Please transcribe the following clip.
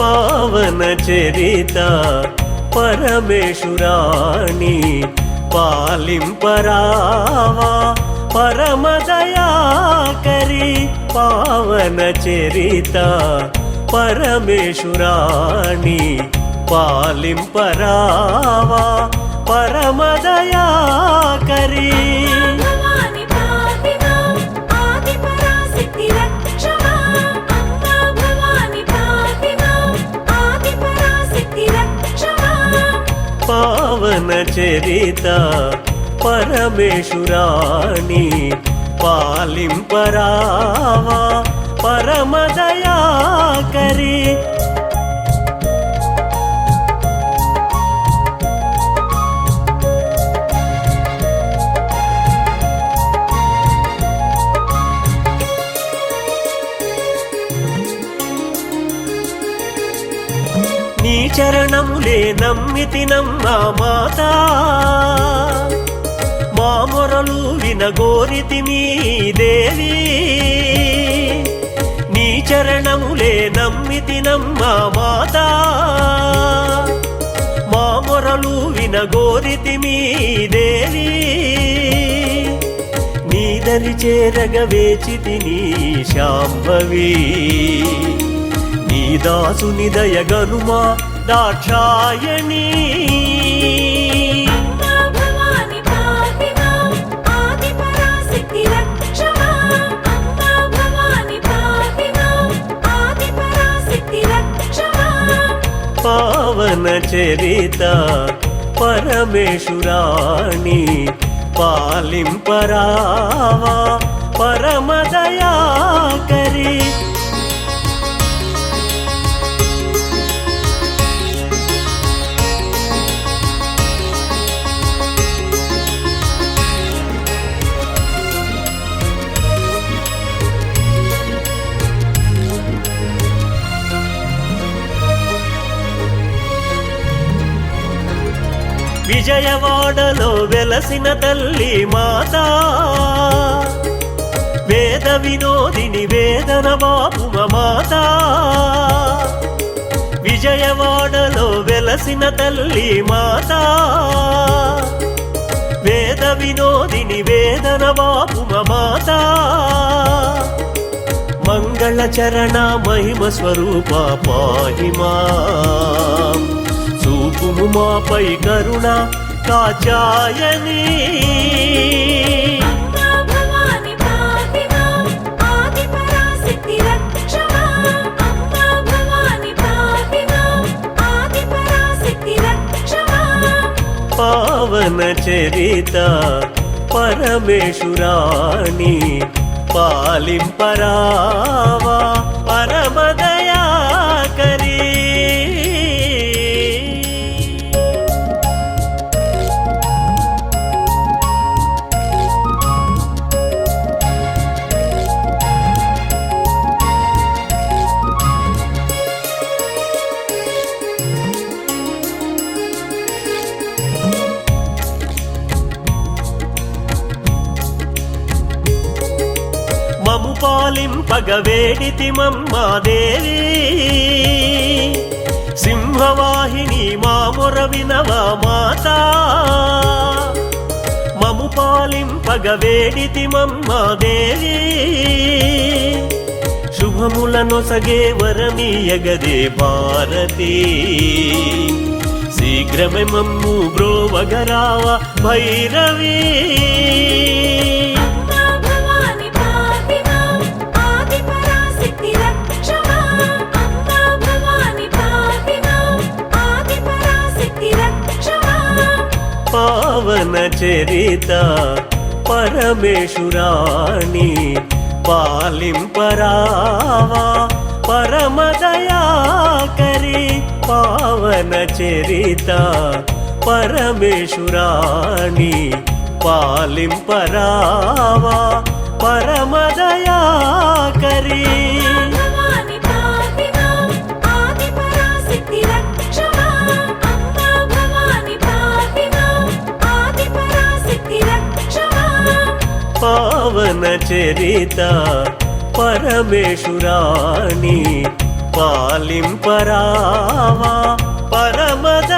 పావన చరిత పరమేశ్వరాణి పాలింపరావా పరమదయాకరి పావన చరిత పరమేశ్వరాణి పాలింపరావా పరమదయాకరి పావన చరిత పరమేశ్వరాణి పాలింపరావా పరమదయాకరి నీ చరణములే నమ్మితినమ్మా మాతా మా మొరలు వినగోరితిమి దేవి నీ చరణములే నమ్మితినమ్మా మాతా మా మొరలు వినగోరితిమి దేవి నీ దరి చేరగ వేచితిని శాంభవి నీ దాసుని దయగనుమా దాక్షాయణి పావన చరిత పరమేశ్వరాణి పాలింపరావా పరమదయాకరి విజయవాడలో వెలసిన తల్లి మాతా వేద వినోదిని వేదన బాపుమ మాతా విజయవాడలో వెలసిన తల్లి మాతా వేద వినోదిని వేదన బాపుమ మాతా మంగళ చరణ మహిమ స్వరూప పాహిమా చూపుము మాపై కరుణ కాచాయని పావన చరిత పరమేశ్వరాణి పాలింపరావా పరమదయాకరి మము పాలింపగ వేడితిమమ్మా దేవి సింహవాహిని మా మొర వినవా మాతా మము పాలింపగ వేడితిమమ్మా దేవి శుభములనొసగే వరమీయగదే భారతి శీఘ్రమే మమ్ము బ్రోవగరావా భైరవీ పావన చరిత పరమేశ్వరాణి పాలింపరావా పరమదయాకరి పావన చరిత పరమేశ్వరాణి పాలింపరావా పరమదయాకరి పావన చరిత పరమేశ్వరాణి పాలింపరావా పరమద